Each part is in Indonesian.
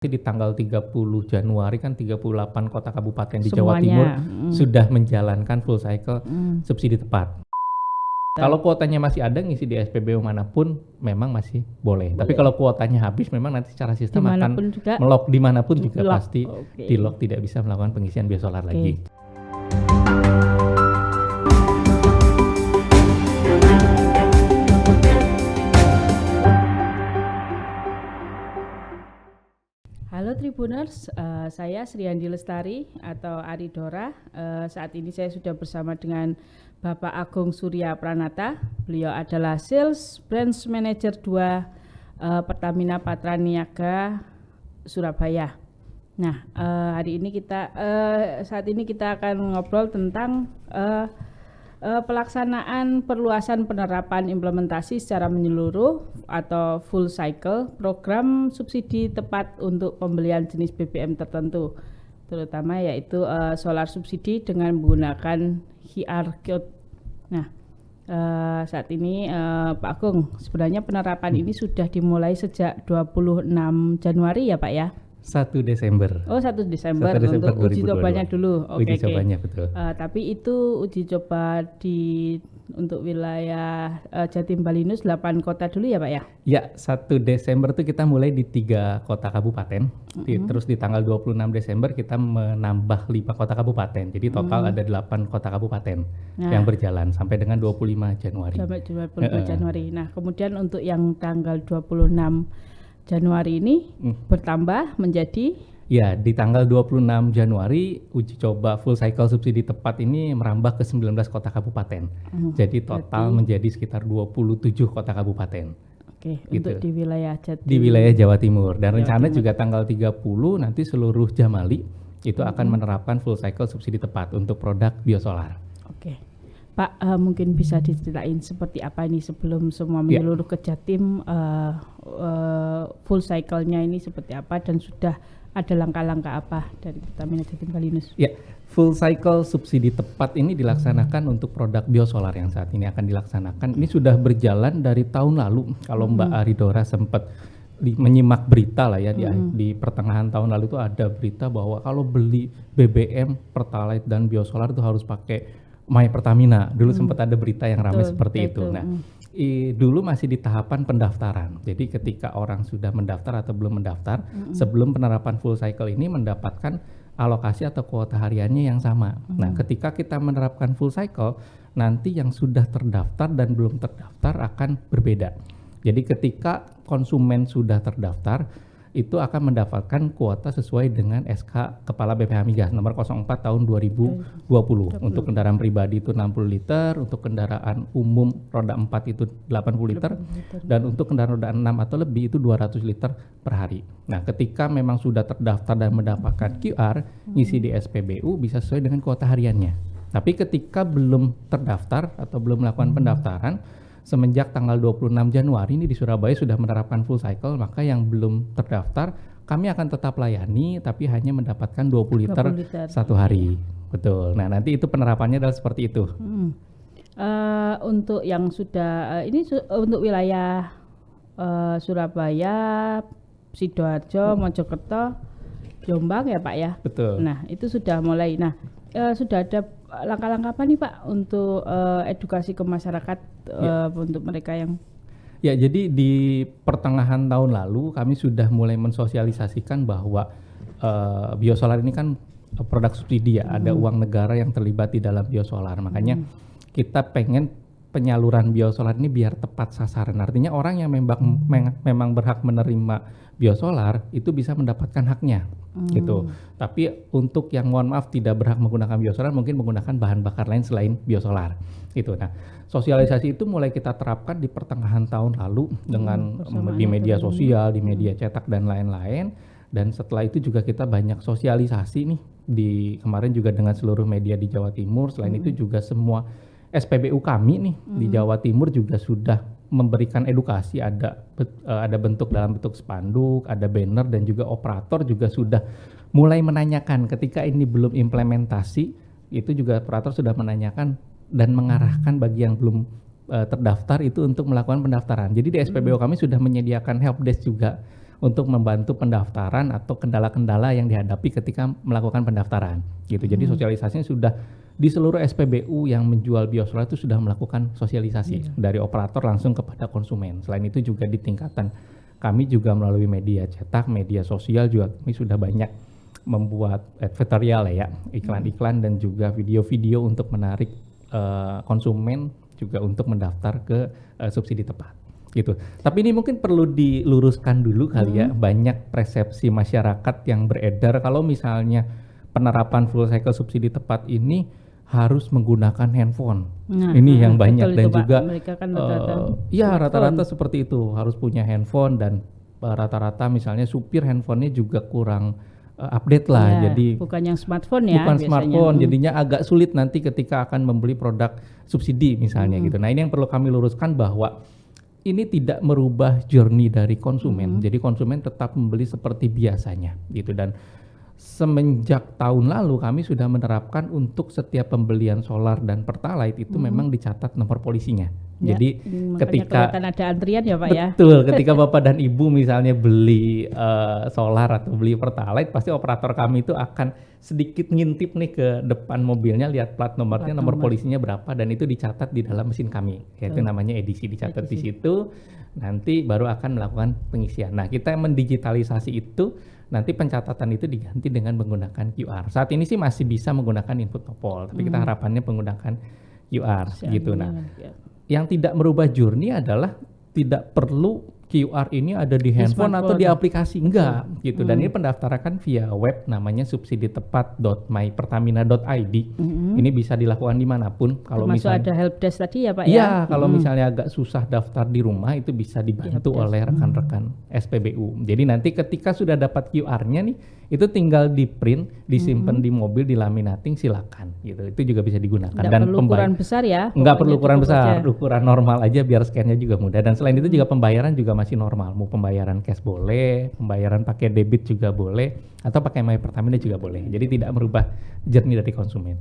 Di tanggal 30 Januari kan 38 kota kabupaten di Jawa Semuanya, Timur sudah menjalankan full cycle subsidi tepat. Kalau kuotanya masih ada ngisi di SPBU manapun memang masih boleh. Tapi kalau kuotanya habis memang nanti secara sistem Dimanapun akan juga melok dimanapun juga lock. pasti di lock, tidak bisa melakukan pengisian biosolar lagi. Halo Tribuners, saya Sriandi Lestari atau Aridora. Saat ini saya sudah bersama dengan Bapak Agung Surya Pranata. Beliau adalah Sales Branch Manager 2 Pertamina Patraniaga Surabaya. Nah, saat ini kita akan ngobrol tentang pelaksanaan perluasan penerapan implementasi secara menyeluruh atau full cycle program subsidi tepat untuk pembelian jenis BBM tertentu, terutama yaitu solar subsidi dengan menggunakan QR code. Nah, saat ini Pak Agung, sebenarnya penerapan ini sudah dimulai sejak 26 Januari ya Pak ya? 1 Desember. Oh, 1 Desember untuk uji cobanya dulu. Uji cobanya betul. Tapi itu uji coba untuk wilayah Jatim Balinus 8 kota dulu ya Pak ya? Ya, 1 Desember itu kita mulai di 3 kota kabupaten. Terus di tanggal 26 Desember kita menambah 5 kota kabupaten. Jadi total ada 8 kota kabupaten yang berjalan sampai dengan 25 Januari. Sampai 25 Januari. Nah, kemudian untuk yang tanggal 26 Januari ini bertambah menjadi? Ya, di tanggal 26 Januari uji coba full cycle subsidi tepat ini merambah ke 19 kota kabupaten. Jadi total menjadi sekitar 27 kota kabupaten. Oke, gitu. Untuk di wilayah Jatim. Di wilayah Jawa Timur. Dan rencana juga tanggal 30 nanti seluruh Jamali itu akan menerapkan full cycle subsidi tepat untuk produk biosolar. Oke. Pak, mungkin bisa diceritain seperti apa ini sebelum semua menyeluruh ke Jatim, full cycle-nya ini seperti apa dan sudah ada langkah-langkah apa dari Pertamina Jatim Balinus? Ya, full cycle subsidi tepat ini dilaksanakan untuk produk biosolar yang saat ini akan dilaksanakan. Ini sudah berjalan dari tahun lalu. Kalau Mbak Aridora sempat menyimak berita lah ya, di pertengahan tahun lalu itu ada berita bahwa kalau beli BBM, Pertalite dan biosolar itu harus pakai My Pertamina. Dulu sempat ada berita yang ramai seperti itu. Nah, dulu masih di tahapan pendaftaran. Jadi ketika orang sudah mendaftar atau belum mendaftar, sebelum penerapan full cycle ini mendapatkan alokasi atau kuota hariannya yang sama. Nah, ketika kita menerapkan full cycle, nanti yang sudah terdaftar dan belum terdaftar akan berbeda. Jadi ketika konsumen sudah terdaftar, itu akan mendapatkan kuota sesuai dengan SK Kepala BPH Migas nomor 04 tahun 2020. Untuk kendaraan pribadi itu 60 liter, untuk kendaraan umum roda 4 itu 80 liter, dan untuk kendaraan roda 6 atau lebih itu 200 liter per hari. Nah, ketika memang sudah terdaftar dan mendapatkan QR, ngisi di SPBU bisa sesuai dengan kuota hariannya. Tapi ketika belum terdaftar atau belum melakukan pendaftaran, semenjak tanggal 26 Januari ini di Surabaya sudah menerapkan full cycle, maka yang belum terdaftar kami akan tetap layani tapi hanya mendapatkan 20 liter satu hari. Betul. Nah, nanti itu penerapannya adalah seperti itu. Untuk yang sudah ini untuk wilayah Surabaya, Sidoarjo, Mojokerto, Jombang ya Pak ya? Betul. Nah, itu sudah mulai. Nah, sudah ada langkah-langkah apa nih Pak untuk edukasi ke masyarakat untuk mereka yang? Ya, jadi di pertengahan tahun lalu kami sudah mulai mensosialisasikan bahwa biosolar ini kan produk subsidi ya, ada uang negara yang terlibat di dalam biosolar. Makanya kita pengen penyaluran biosolar ini biar tepat sasaran. Artinya orang yang memang berhak menerima biosolar itu bisa mendapatkan haknya gitu. Tapi untuk yang mohon maaf tidak berhak menggunakan biosolar mungkin menggunakan bahan bakar lain selain biosolar itu. Nah, sosialisasi itu mulai kita terapkan di pertengahan tahun lalu dengan di media sosial, di media cetak dan lain-lain. Dan setelah itu juga kita banyak sosialisasi nih di kemarin juga dengan seluruh media di Jawa Timur. Selain itu juga semua SPBU kami nih di Jawa Timur juga sudah memberikan edukasi, ada bentuk dalam bentuk spanduk, ada banner, dan juga operator juga sudah mulai menanyakan ketika ini belum implementasi, itu juga operator sudah menanyakan dan mengarahkan bagi yang belum terdaftar itu untuk melakukan pendaftaran. Jadi di SPBU kami sudah menyediakan helpdesk juga untuk membantu pendaftaran atau kendala-kendala yang dihadapi ketika melakukan pendaftaran gitu. Jadi sosialisasinya sudah di seluruh SPBU yang menjual biosolar itu sudah melakukan sosialisasi dari operator langsung kepada konsumen. Selain itu juga di tingkatan kami juga melalui media cetak, media sosial juga kami sudah banyak membuat advertorial ya, iklan-iklan dan juga video-video untuk menarik konsumen juga untuk mendaftar ke subsidi tepat gitu. Tapi ini mungkin perlu diluruskan dulu kali ya, banyak persepsi masyarakat yang beredar kalau misalnya penerapan full cycle subsidi tepat ini harus menggunakan handphone. Ini yang banyak dan itu, juga mereka kan ya rata-rata seperti itu, harus punya handphone dan rata-rata misalnya supir handphonenya juga kurang update lah. Ya, jadi bukan yang smartphone ya bukan biasanya. smartphone, jadinya agak sulit nanti ketika akan membeli produk subsidi misalnya gitu. Nah, ini yang perlu kami luruskan bahwa ini tidak merubah journey dari konsumen. Jadi konsumen tetap membeli seperti biasanya gitu. Dan semenjak tahun lalu kami sudah menerapkan untuk setiap pembelian solar dan pertalite itu memang dicatat nomor polisinya. Ya, Jadi ketika kelihatan ada antrian ya Pak ya. betul, ketika Bapak dan Ibu misalnya beli solar atau beli pertalite, pasti operator kami itu akan sedikit ngintip nih ke depan mobilnya, lihat plat nomornya, nomor polisinya berapa, dan itu dicatat di dalam mesin kami. Yaitu namanya edisi, dicatat di situ. Nanti baru akan melakukan pengisian. Nah, kita mendigitalisasi itu. Nanti pencatatan itu diganti dengan menggunakan QR. Saat ini sih masih bisa menggunakan input topol, tapi kita harapannya menggunakan QR gitu. Nah, yang tidak merubah journey adalah tidak perlu QR ini ada di handphone atau di aplikasi, enggak gitu. Dan ini pendaftaran via web namanya subsiditepat.mypertamina.id. Ini bisa dilakukan dimanapun. Kalau misalnya ada helpdesk tadi ya Pak ya. Kalau misalnya agak susah daftar di rumah itu bisa dibantu oleh rekan-rekan SPBU. Jadi nanti ketika sudah dapat QR-nya nih, itu tinggal di print, disimpan di mobil, dilaminating, silakan gitu. Itu juga bisa digunakan. Nggak Dan perlu ukuran besar ya? Nggak perlu ukuran besar, aja. ukuran normal aja biar scan-nya juga mudah. Dan selain itu juga pembayaran juga masih normal. Mau pembayaran cash boleh, pembayaran pakai debit juga boleh, atau pakai My Pertamina juga boleh. Jadi tidak merubah journey dari konsumen.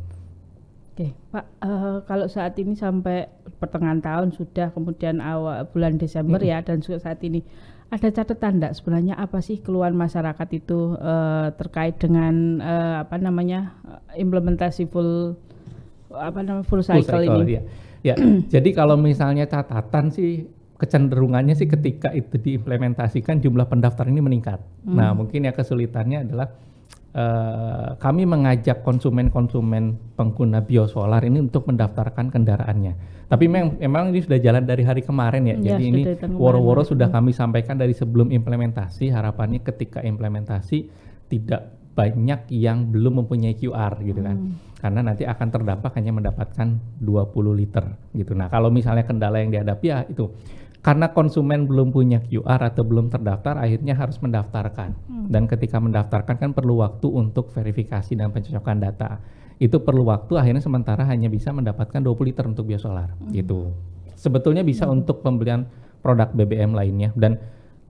Oke, Pak, kalau saat ini sampai pertengahan tahun sudah, kemudian awal bulan Desember ya, dan juga saat ini ada catatan enggak sebenarnya apa sih keluhan masyarakat itu terkait dengan implementasi full cycle ini? Ya. Jadi kalau misalnya catatan sih kecenderungannya sih ketika itu diimplementasikan jumlah pendaftar ini meningkat. Nah, mungkin ya kesulitannya adalah kami mengajak konsumen-konsumen pengguna biosolar ini untuk mendaftarkan kendaraannya. Tapi memang ini sudah jalan dari hari kemarin ya. Jadi ini woro-woro sudah kami sampaikan dari sebelum implementasi. Harapannya ketika implementasi tidak banyak yang belum mempunyai QR gitu kan. Karena nanti akan terdampak hanya mendapatkan 20 liter gitu. Nah, kalau misalnya kendala yang dihadapi ya itu karena konsumen belum punya QR atau belum terdaftar, akhirnya harus mendaftarkan. Dan ketika mendaftarkan kan perlu waktu untuk verifikasi dan pencocokan data. Itu perlu waktu, akhirnya sementara hanya bisa mendapatkan 20 liter untuk biosolar gitu. Sebetulnya bisa untuk pembelian produk BBM lainnya. Dan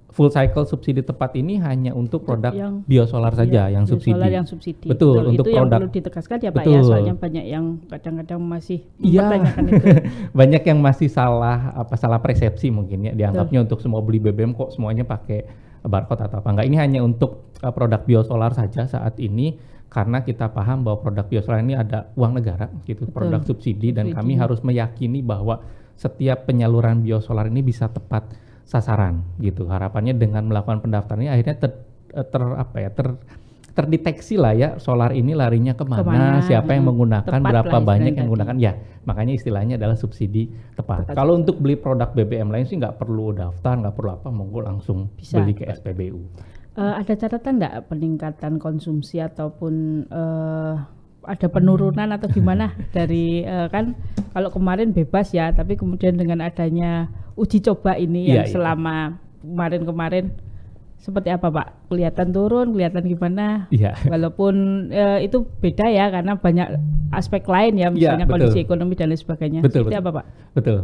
full cycle subsidi tepat ini hanya untuk produk yang biosolar saja yang subsidi. Yang subsidi. Betul, untuk itu produk. Yang perlu ditegaskan ya Pak ya, soalnya banyak yang kadang-kadang masih mempertanyakan itu. Banyak yang masih salah persepsi mungkin ya, dianggapnya untuk semua beli BBM kok semuanya pakai barcode atau apa. Enggak, ini hanya untuk produk biosolar saja saat ini, karena kita paham bahwa produk biosolar ini ada uang negara gitu, produk subsidi, dan kami harus meyakini bahwa setiap penyaluran biosolar ini bisa tepat sasaran gitu. Harapannya dengan melakukan pendaftaran ini akhirnya terdeteksi lah ya solar ini larinya kemana, siapa yang menggunakan, berapa banyak yang menggunakan ya. Makanya istilahnya adalah subsidi tepat. Kalau untuk beli produk BBM lain sih nggak perlu daftar, nggak perlu apa, monggo langsung bisa beli ke SPBU. Ada catatan nggak peningkatan konsumsi ataupun ada penurunan atau gimana dari kan kalau kemarin bebas ya, tapi kemudian dengan adanya uji coba ini yang selama kemarin seperti apa Pak? Kelihatan turun, kelihatan gimana? Walaupun itu beda ya karena banyak aspek lain ya, misalnya kondisi ekonomi dan lain sebagainya. Seperti apa Pak? Betul.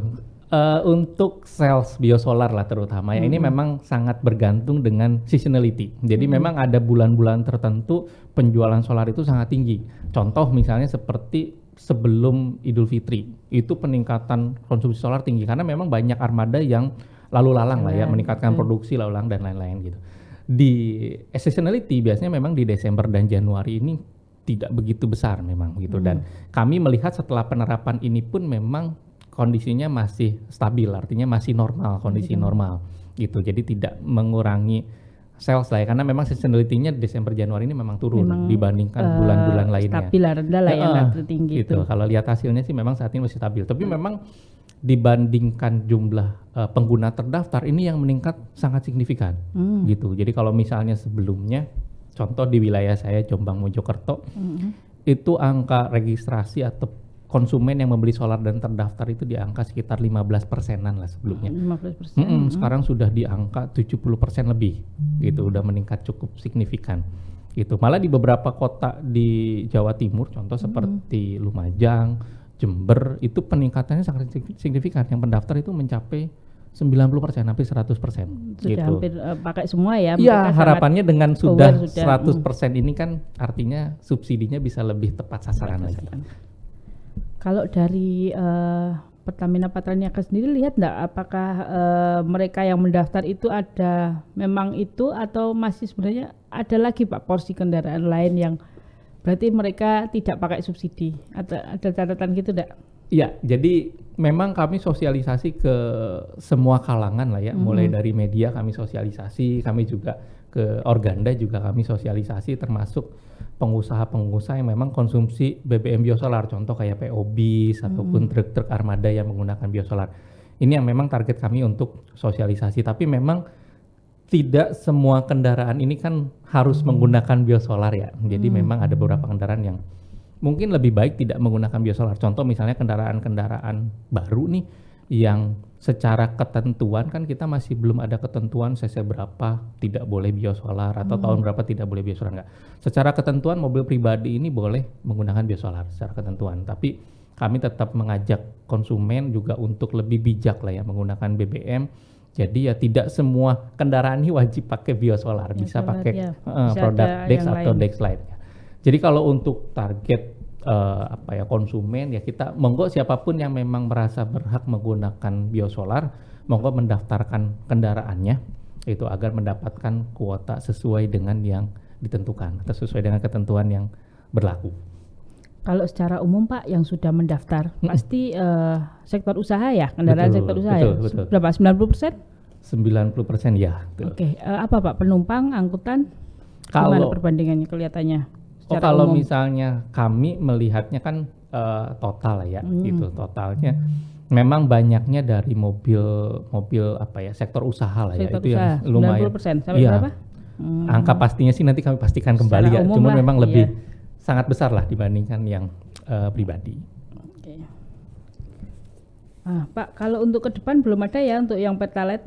Untuk sales biosolar lah terutama ya, ini memang sangat bergantung dengan seasonality. Jadi memang ada bulan-bulan tertentu penjualan solar itu sangat tinggi. Contoh misalnya seperti sebelum Idul Fitri, itu peningkatan konsumsi solar tinggi karena memang banyak armada yang lalu lalang lah ya, meningkatkan produksi lalu lalang dan lain-lain gitu. di seasonality biasanya memang di Desember dan Januari ini tidak begitu besar memang gitu. Dan kami melihat setelah penerapan ini pun memang kondisinya masih stabil, artinya masih normal, kondisi normal gitu. Jadi tidak mengurangi sales lah ya, karena memang seasonality-nya Desember Januari ini memang turun dibandingkan bulan-bulan lainnya. Stabil lah, rendah lah ya, nggak tertinggi gitu. Kalau lihat hasilnya sih memang saat ini masih stabil. Tapi memang dibandingkan jumlah pengguna terdaftar ini yang meningkat sangat signifikan gitu. Jadi kalau misalnya sebelumnya, contoh di wilayah saya Jombang Mojokerto, itu angka registrasi atau konsumen yang membeli solar dan terdaftar itu di angka sekitar 15%-an lah sebelumnya. 15%. Sekarang sudah di angka 70% lebih gitu, udah meningkat cukup signifikan gitu. Malah di beberapa kota di Jawa Timur, contoh seperti Lumajang, Jember, itu peningkatannya sangat signifikan. Yang pendaftar itu mencapai 90%, hampir 100% Sudah gitu. hampir pakai semua ya. Iya, harapannya dengan sudah aware 100% ini kan artinya subsidinya bisa lebih tepat sasaran lagi. Kalau dari Pertamina Patraniaga sendiri lihat enggak apakah mereka yang mendaftar itu ada memang itu atau masih sebenarnya ada lagi Pak porsi kendaraan lain yang berarti mereka tidak pakai subsidi? Ada catatan gitu enggak? Iya, jadi memang kami sosialisasi ke semua kalangan lah ya, mulai dari media kami sosialisasi, kami juga ke Organda juga kami sosialisasi, termasuk pengusaha-pengusaha yang memang konsumsi BBM biosolar, contoh kayak PO bis ataupun truk-truk armada yang menggunakan biosolar. Ini yang memang target kami untuk sosialisasi, tapi memang tidak semua kendaraan ini kan harus menggunakan biosolar ya. Jadi memang ada beberapa kendaraan yang mungkin lebih baik tidak menggunakan biosolar. Contoh misalnya kendaraan-kendaraan baru nih yang secara ketentuan kan kita masih belum ada ketentuan cc berapa tidak boleh biosolar atau tahun berapa tidak boleh biosolar, enggak. Secara ketentuan mobil pribadi ini boleh menggunakan biosolar secara ketentuan, tapi kami tetap mengajak konsumen juga untuk lebih bijak lah ya menggunakan BBM. Jadi ya tidak semua kendaraan ini wajib pakai biosolar, bisa pakai produk Dex atau Dexlite. Jadi kalau untuk target konsumen ya kita monggo siapapun yang memang merasa berhak menggunakan biosolar monggo mendaftarkan kendaraannya itu agar mendapatkan kuota sesuai dengan yang ditentukan atau sesuai dengan ketentuan yang berlaku. Kalau secara umum Pak yang sudah mendaftar pasti sektor usaha ya, kendaraan sektor usaha betul. Berapa? 90%? 90% ya. Oke, apa Pak penumpang, angkutan? Gimana perbandingannya kelihatannya? Kalau misalnya kami melihatnya kan total lah ya, gitu totalnya. Memang banyaknya dari mobil sektor usaha lah sektor ya, itu usaha, yang lumayan. 90% sampai berapa? Angka pastinya sih nanti kami pastikan kembali ya, cuma memang lebih sangat besar lah dibandingkan yang pribadi. Oke. Pak, kalau untuk ke depan belum ada ya untuk yang Pertalite?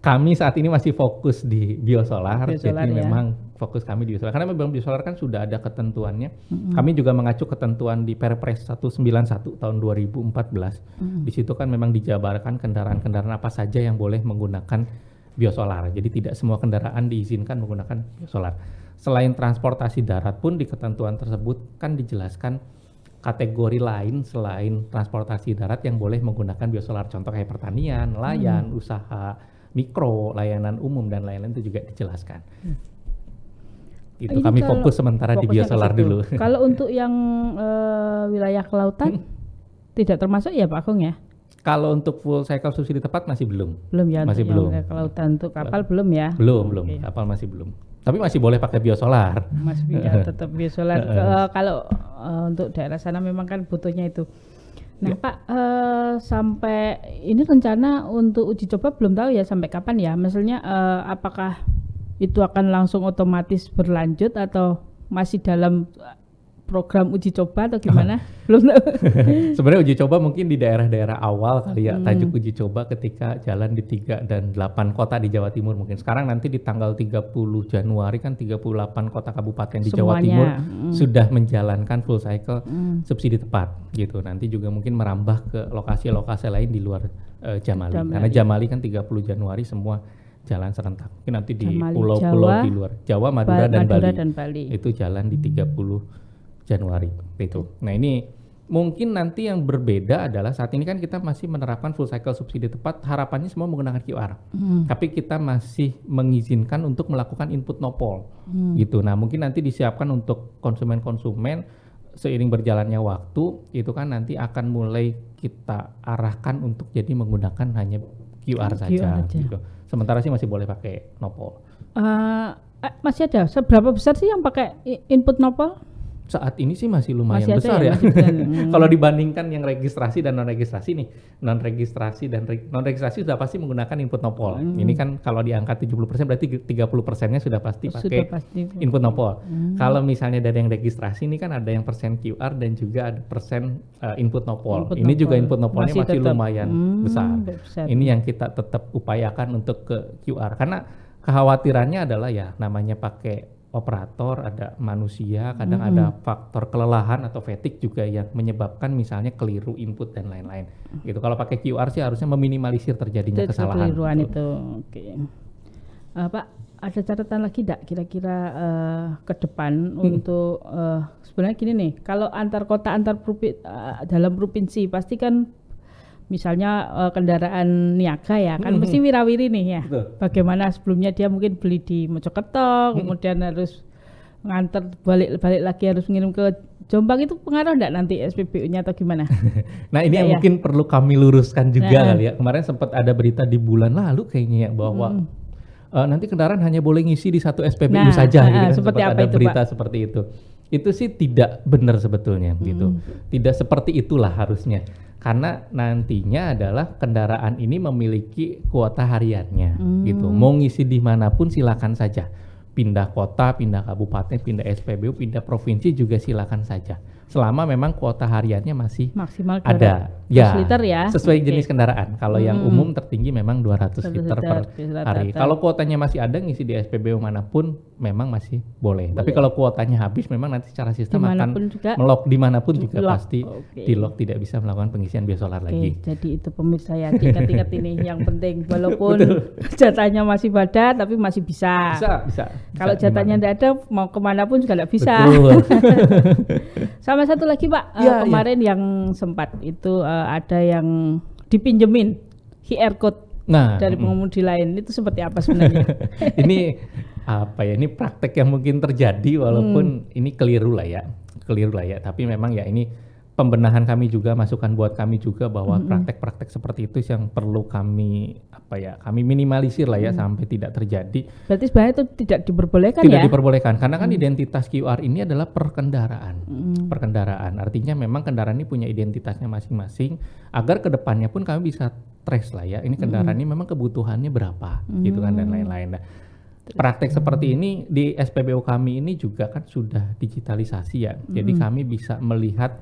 Kami saat ini masih fokus di biosolar, jadi ya. memang fokus kami di biosolar. Karena memang biosolar kan sudah ada ketentuannya. Kami juga mengacu ketentuan di Perpres 191 tahun 2014. Di situ kan memang dijabarkan kendaraan-kendaraan apa saja yang boleh menggunakan biosolar. Jadi tidak semua kendaraan diizinkan menggunakan biosolar. Selain transportasi darat pun di ketentuan tersebut kan dijelaskan kategori lain selain transportasi darat yang boleh menggunakan biosolar. Contoh kayak pertanian, nelayan, usaha mikro, layanan umum dan lain-lain itu juga dijelaskan. Itu kami fokus sementara di biosolar dulu. Kalau untuk yang wilayah kelautan tidak termasuk ya Pak Agung ya? Kalau untuk full cycle subsidi tepat masih belum. Belum ya, masih belum. Kelautan untuk kapal belum ya? Belum. Kapal masih belum. Tapi masih boleh pakai biosolar. Masih tetap biosolar. Kalau untuk daerah sana memang kan butuhnya itu. Nah Pak, sampai ini rencana untuk uji coba belum tahu ya sampai kapan ya? Misalnya apakah itu akan langsung otomatis berlanjut atau masih dalam program uji coba atau gimana? Belum tahu. Sebenarnya uji coba mungkin di daerah-daerah awal kali ya, tajuk uji coba ketika jalan di 3 dan 8 kota di Jawa Timur mungkin. Sekarang nanti di tanggal 30 Januari kan 38 kota kabupaten di Jawa Timur sudah menjalankan full cycle subsidi tepat gitu. Nanti juga mungkin merambah ke lokasi-lokasi lain di luar Jamali. Karena Jamali kan 30 Januari semua jalan serentak. Mungkin nanti di pulau-pulau di luar Jawa, Madura dan Bali. Itu jalan di 30 Januari itu. Nah ini Mungkin nanti yang berbeda adalah saat ini kan kita masih menerapkan full cycle subsidi tepat, harapannya semua menggunakan QR. Tapi kita masih mengizinkan untuk melakukan input nopol gitu. Nah, mungkin nanti disiapkan untuk konsumen-konsumen seiring berjalannya waktu itu kan nanti akan mulai kita arahkan untuk jadi menggunakan hanya QR saja gitu. Sementara sih masih boleh pakai nopol. Masih ada. Seberapa besar sih yang pakai input nopol? Saat ini sih masih lumayan masih besar ya. ya. Kalau dibandingkan yang registrasi dan non registrasi nih, non registrasi sudah pasti menggunakan input nopol. Ini kan kalau diangkat 70% berarti 30%-nya sudah pasti pakai input nopol. Kalau misalnya dari yang registrasi ini kan ada yang persen QR dan juga ada persen input nopol. Ini juga input nopolnya masih lumayan besar. Ini yang kita tetap upayakan untuk ke QR karena kekhawatirannya adalah ya namanya pakai operator, ada manusia, kadang ada faktor kelelahan atau fatigue juga yang menyebabkan misalnya keliru input dan lain-lain. Gitu. Kalau pakai QR sih harusnya meminimalisir terjadinya kesalahan. Kekeliruan itu. Oke. Pak, ada catatan lagi enggak kira-kira ke depan untuk sebenarnya gini nih, kalau antar kota dalam provinsi pasti kan misalnya kendaraan niaga ya kan mesti wirawiri nih ya. Betul. Bagaimana sebelumnya dia mungkin beli di Mojokerto kemudian harus nganter balik lagi harus ngirim ke Jombang, itu pengaruh enggak nanti SPBU-nya atau gimana? Nah ini yang mungkin perlu kami luruskan juga kali ya. Kemarin sempat ada berita di bulan lalu kayaknya ya bahwa nanti kendaraan hanya boleh ngisi di satu SPBU saja gitu kan. Seperti apa ada itu, berita Pak? Seperti itu. Itu sih tidak benar sebetulnya gitu. Tidak seperti itulah harusnya. Karena nantinya adalah kendaraan ini memiliki kuota hariannya gitu. Mau ngisi dimanapun silakan saja. Pindah kota, pindah kabupaten, pindah SPBU, pindah provinsi juga silakan saja. Selama memang kuota hariannya masih maksimal ada. Ya, liter ya. Sesuai jenis kendaraan. Kalau yang umum tertinggi memang 200 liter per hari. Kalau kuotanya masih ada ngisi di SPBU manapun memang masih boleh. Tapi kalau kuotanya habis memang nanti secara sistem akan melock dimanapun juga pasti di lock, tidak bisa melakukan pengisian biosolar lagi. Jadi itu pemirsa ya, ingat-ingat ini yang penting walaupun jatahnya masih padat tapi masih bisa. Bisa. Kalau jatahnya tidak ada mau kemanapun juga tidak bisa. Sama satu lagi Pak, kemarin yang sempat itu ada yang dipinjemin QR code dari pengemudi lain, itu seperti apa sebenarnya? Ini apa ya? Ini praktek yang mungkin terjadi walaupun ini keliru lah ya. Tapi memang ya ini pembenahan kami juga, masukan buat kami juga bahwa praktek-praktek seperti itu yang perlu kami kami minimalisir lah ya sampai tidak terjadi. Berarti sebenarnya itu tidak diperbolehkan Tidak diperbolehkan karena kan identitas QR ini adalah perkendaraan. Perkendaraan artinya memang kendaraan ini punya identitasnya masing-masing agar kedepannya pun kami bisa trace lah ya. Ini kendaraan ini memang kebutuhannya berapa gitu kan dan lain-lain. Nah, praktek seperti ini di SPBU kami ini juga kan sudah digitalisasi ya. Jadi kami bisa melihat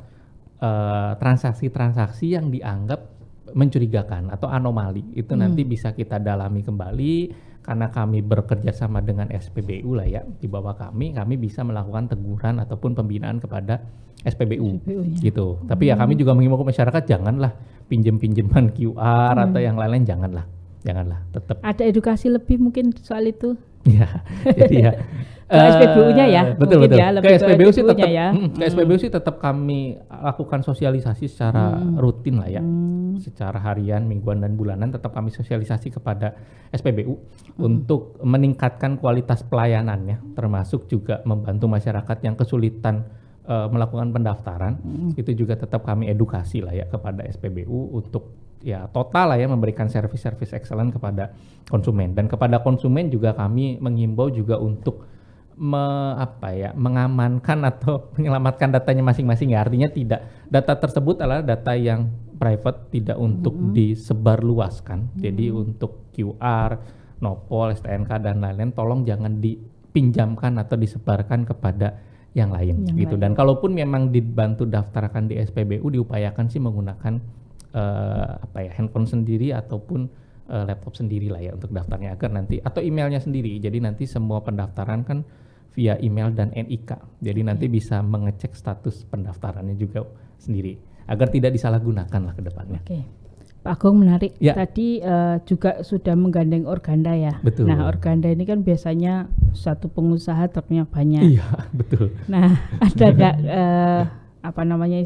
transaksi-transaksi yang dianggap mencurigakan atau anomali itu nanti bisa kita dalami kembali karena kami bekerja sama dengan SPBU lah ya, di bawah kami bisa melakukan teguran ataupun pembinaan kepada SPBU gitu. Tapi ya kami juga mengimbau ke masyarakat janganlah pinjeman QR atau yang lain-lain, janganlah tetap. Ada edukasi lebih mungkin soal itu. Ya, jadi ya SPBU-nya ya, betul. Ya, ke SPBU sih tetap ke SPBU sih tetap kami lakukan sosialisasi secara rutin lah ya, secara harian, mingguan dan bulanan tetap kami sosialisasi kepada SPBU untuk meningkatkan kualitas pelayanannya, termasuk juga membantu masyarakat yang kesulitan melakukan pendaftaran. Itu juga tetap kami edukasi lah ya kepada SPBU untuk ya total lah ya memberikan service excellent kepada konsumen, dan kepada konsumen juga kami menghimbau juga untuk mengamankan atau menyelamatkan datanya masing-masing ya. Artinya data tersebut adalah data yang private, tidak untuk disebarluaskan. Jadi untuk QR, nopol, STNK dan lain-lain tolong jangan dipinjamkan atau disebarkan kepada yang lain gitu. Dan kalaupun memang dibantu daftarkan di SPBU, diupayakan sih menggunakan handphone sendiri ataupun laptop sendiri lah ya untuk daftarnya, agar nanti atau emailnya sendiri. Jadi nanti semua pendaftaran kan via email dan NIK. Jadi nanti bisa mengecek status pendaftarannya juga sendiri agar tidak disalahgunakan lah ke depannya. Pak Agung, menarik. Ya. Tadi juga sudah menggandeng Organda ya. Betul. Nah, Organda ini kan biasanya satu pengusaha truknya banyak. Iya, betul. Nah, ada nggak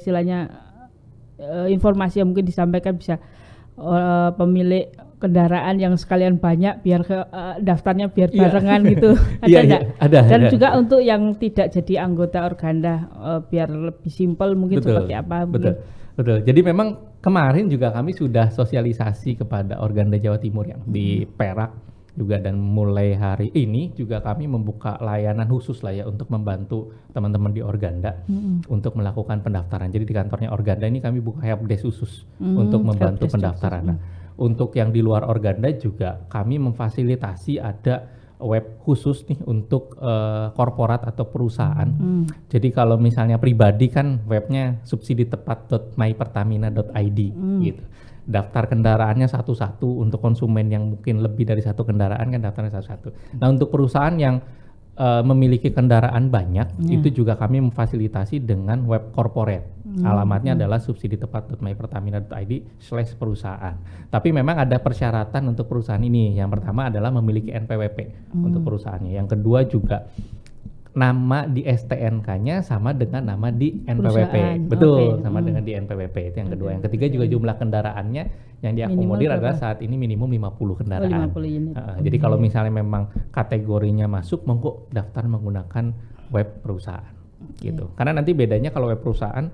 istilahnya informasi yang mungkin disampaikan bisa pemilik kendaraan yang sekalian banyak biar daftarnya biar barengan gitu. Ada enggak? Ada. Dan juga untuk yang tidak jadi anggota Organda biar lebih simpel mungkin seperti apa? Betul. Jadi memang kemarin juga kami sudah sosialisasi kepada Organda Jawa Timur yang di Perak juga, dan mulai hari ini juga kami membuka layanan khusus lah ya untuk membantu teman-teman di Organda untuk melakukan pendaftaran. Jadi di kantornya Organda ini kami buka helpdesk khusus untuk membantu pendaftaran. Nah, untuk yang di luar Organda juga kami memfasilitasi ada web khusus nih untuk korporat atau perusahaan. Jadi kalau misalnya pribadi kan webnya subsiditepat.mypertamina.id gitu. Daftar kendaraannya satu-satu. Untuk konsumen yang mungkin lebih dari satu kendaraan kan daftarnya satu-satu. Nah, untuk perusahaan yang memiliki kendaraan banyak itu juga kami memfasilitasi dengan web corporate. Alamatnya adalah subsiditepat.mypertamina.id/perusahaan. Tapi memang ada persyaratan untuk perusahaan ini. Yang pertama adalah memiliki NPWP untuk perusahaannya. Yang kedua juga nama di STNK-nya sama dengan nama di NPWP. Betul, sama dengan di NPWP. Itu yang kedua. Yang ketiga juga jumlah kendaraannya yang diakomodir adalah saat ini minimum 50 kendaraan. 50 unit. Jadi kalau misalnya memang kategorinya masuk, monggo daftar menggunakan web perusahaan. Gitu. Karena nanti bedanya kalau web perusahaan,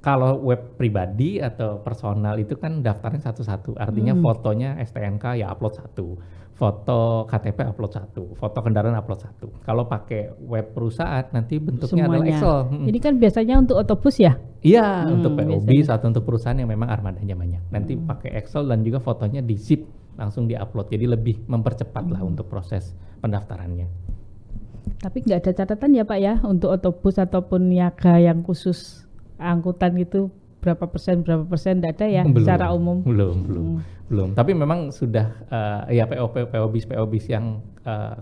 kalau web pribadi atau personal itu kan daftarnya satu-satu. Artinya fotonya STNK ya upload satu, foto KTP upload satu, foto kendaraan upload satu. Kalau pakai web perusahaan nanti bentuknya adalah Excel. Ini kan biasanya untuk otobus ya? Iya, untuk PO bis atau untuk perusahaan yang memang armadanya banyak. Nanti pakai Excel dan juga fotonya di zip langsung diupload. Jadi lebih mempercepat lah untuk proses pendaftarannya. Tapi nggak ada catatan ya Pak ya untuk otobus ataupun niaga yang khusus angkutan gitu berapa persen nggak ada ya secara umum? Belum. Tapi memang sudah ya PO bis yang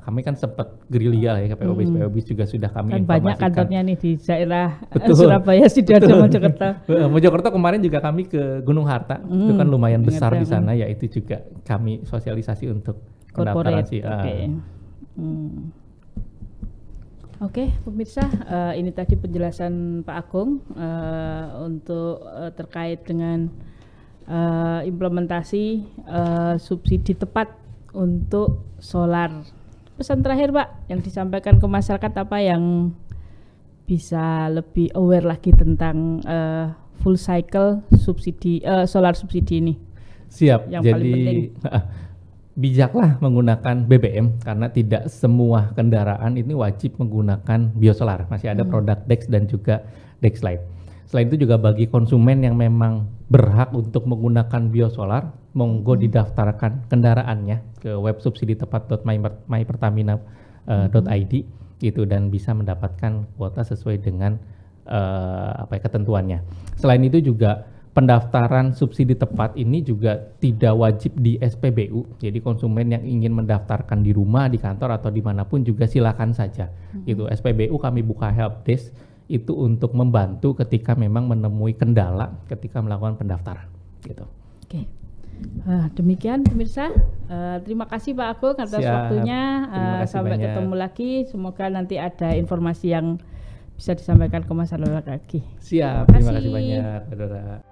kami kan sempat gerilya lah ya, PO bis juga sudah kami kan informasikan. Banyak kantornya nih di daerah Surabaya, Sidoarjo, Mojokerto. Mojokerto kemarin juga kami ke Gunung Harta, itu kan lumayan besar di sana ya, itu juga kami sosialisasi untuk pendaftaran sih. Oke, pemirsa, ini tadi penjelasan Pak Agung untuk terkait dengan implementasi subsidi tepat untuk solar. Pesan terakhir Pak yang disampaikan ke masyarakat apa yang bisa lebih aware lagi tentang full cycle subsidi solar subsidi ini? Siap. Yang jadi paling penting. Bijaklah menggunakan BBM karena tidak semua kendaraan ini wajib menggunakan biosolar. Masih ada produk Dex dan juga Dexlite. Selain itu juga bagi konsumen yang memang berhak untuk menggunakan biosolar, monggo didaftarkan kendaraannya ke web subsiditepat.mypertamina.id gitu, dan bisa mendapatkan kuota sesuai dengan ketentuannya. Selain itu juga pendaftaran subsidi tepat ini juga tidak wajib di SPBU. Jadi konsumen yang ingin mendaftarkan di rumah, di kantor atau dimanapun juga silakan saja. Itu SPBU kami buka helpdesk itu untuk membantu ketika memang menemui kendala ketika melakukan pendaftaran. Gitu. Oke. Demikian pemirsa. Terima kasih Pak Agung atas waktunya. Sampai banyak. Ketemu lagi. Semoga nanti ada informasi yang bisa disampaikan ke masyarakat lagi. Siap. Terima kasih banyak, Saudara.